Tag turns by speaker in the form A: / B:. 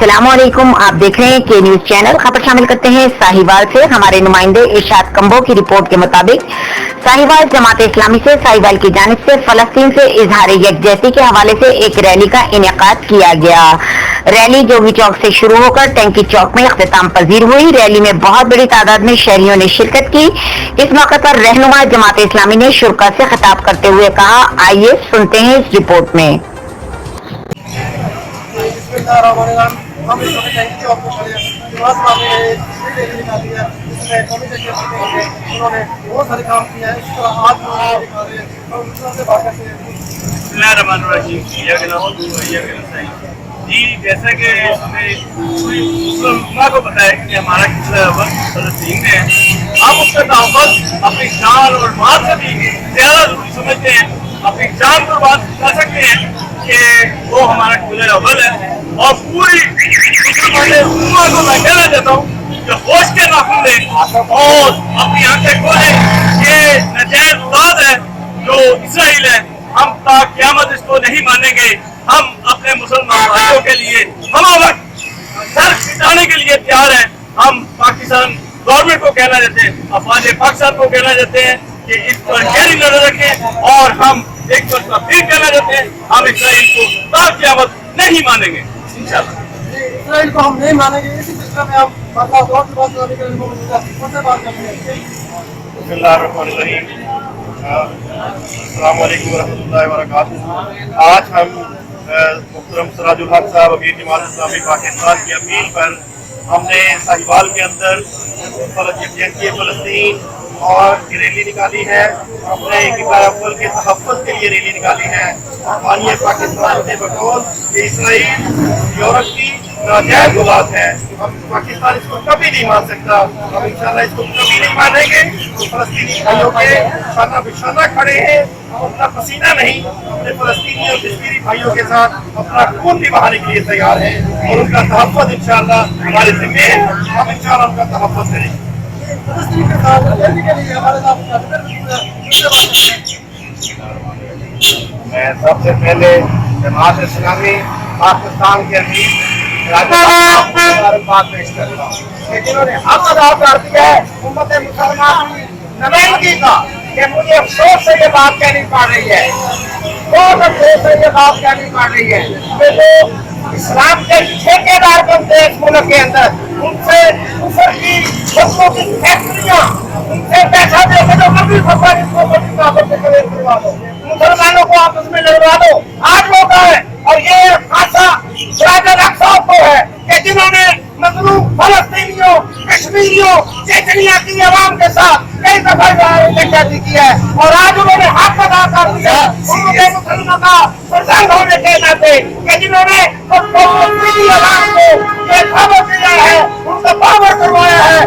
A: अस्सलाम वालेकुम। आप देख रहे हैं के न्यूज चैनल। खबर शामिल करते हैं साहिवाल से। हमारे नुमाइंदे इरशाद कंबो की रिपोर्ट के मुताबिक साहिवाल जमात इस्लामी से साहिवाल की जानिब से फलस्तीन से इजहार यकजहती के हवाले से एक रैली का इनेकाद किया गया। रैली जोगी चौक से शुरू होकर टैंकी चौक में इख्तिताम पजीर हुई। रैली में बहुत बड़ी तादाद में शहरियों ने शिरकत की। इस मौके पर रहनुमा जमात इस्लामी ने शुरका से खिताब करते हुए कहा, आइए सुनते हैं इस रिपोर्ट में।
B: हम इस समय टैंकी चौक पर खड़े हैं। निवास वाले एक रैली निकाली है जिसमें कौमी सेक्रेटरी ने उन्होंने बहुत सारे काम किए हैं। इस तरह आज दिखा रहे हैं और उनसे बात करते हैं।
C: जी, जैसा कि हमें पूरी मुस्लिम उम्मा को पता है कि हमारा कितना फलस्तीन में है, हम उसका तहफ़्फ़ुज़ अपनी जान और माल से भी ज़्यादा जरूरी समझते हैं। अपनी जान कुर्बान कर सकते हैं कि वो हमारा किबला अव्वल है। और पूरी उम्मा को मैं कहना चाहता हूँ कि होश के नाखून लें और अपनी आंखें खोलें। ये नाजायज़ मुराद है जो इसराइल है, हम ता क़यामत इसको नहीं मानेंगे। हम अपने मुसलमान भाइयों के लिए हम वक्त सर छिटाने के लिए तैयार हैं। हम पाकिस्तान गवर्नमेंट को कहना चाहते हैं, अफवाज पाकिस्तान को कहना चाहते हैं कि इस पर गहरी नजर रखें। और हम एक बार फिर कहना चाहते हैं, हम इसराइल को ता क़यामत नहीं मानेंगे इंशाअल्लाह।
B: इसराइल को हम नहीं मानेंगे। इसी सिलसिले में हम बात करने के लिए उनसे बात करते हैं।
D: अस्सलाम वालेकुम वरहमतुल्लाहि वबरकातुहू। आज हम मुहतरम सिराजुल हक साहब अमीर जमात इस्लामी पाकिस्तान की अपील पर हमने साहिवाल के अंदर फलस्तीन और की रैली निकाली है। अपने किबला अव्वल के तहफ़्फ़ुज़ के लिए रैली निकाली है। माननीय पाकिस्तान के बकौल इसराइल यूरोप की नाजायज़ औलाद है। हम पाकिस्तान इसको कभी नहीं मान सकता। हम इंशाअल्लाह इसको कभी नहीं मानेंगे। तो फलस्तीनी भाइयों के शाना बिशाना खड़े हैं। हम अपना पसीना नहीं, अपने फलस्तीनी और कश्मीरी भाइयों के साथ अपना खून भी बहाने के लिए तैयार हैं। और उनका तहफ़्फ़ुज़ इंशाअल्लाह हमारे ज़िम्मे है। हम इंशाअल्लाह उनका तहफ़्फ़ुज़ करेंगे।
B: फलस्तीन के साथ रैली के लिए हमारे साथ
D: मैं सबसे पहले जमात इस्लामी पाकिस्तान के अमीर मुबारकबाद पेश करता हूँ कि जिन्होंने हक अदा कर दिया है उम्मत मुसलमान की नुमाइंदगी का, कि मुझे अफसोस से ये बात कहनी पड़ रही है, बहुत अफसोस से ये बात कहनी पड़ रही है कि जो इस्लाम के ठेकेदार बनते हैं इस मुल्क के अंदर, उनसे कुफर की बच्चों की फैक्ट्रियां, उनसे पैसा देकर जो कभी फसा जिसको कभी काबल से करें करवा दो, मुसलमानों को आपस में लड़वा दो। आज लोग है और ये खासा सिराजुल हक साहब को है कि जिन्होंने मजलूम फलस्तीनियों, कश्मीरियों, चेचनिया की आवाम के साथ कई दफा यकजहती की है। और आज उन्होंने हक अदा कर दिया उन्होंने मुसलमान का प्रधान होने के नाते कि जिन्होंने फलस्तीनी आवाम को ये खबर दिया है, उनका पावर करवाया है।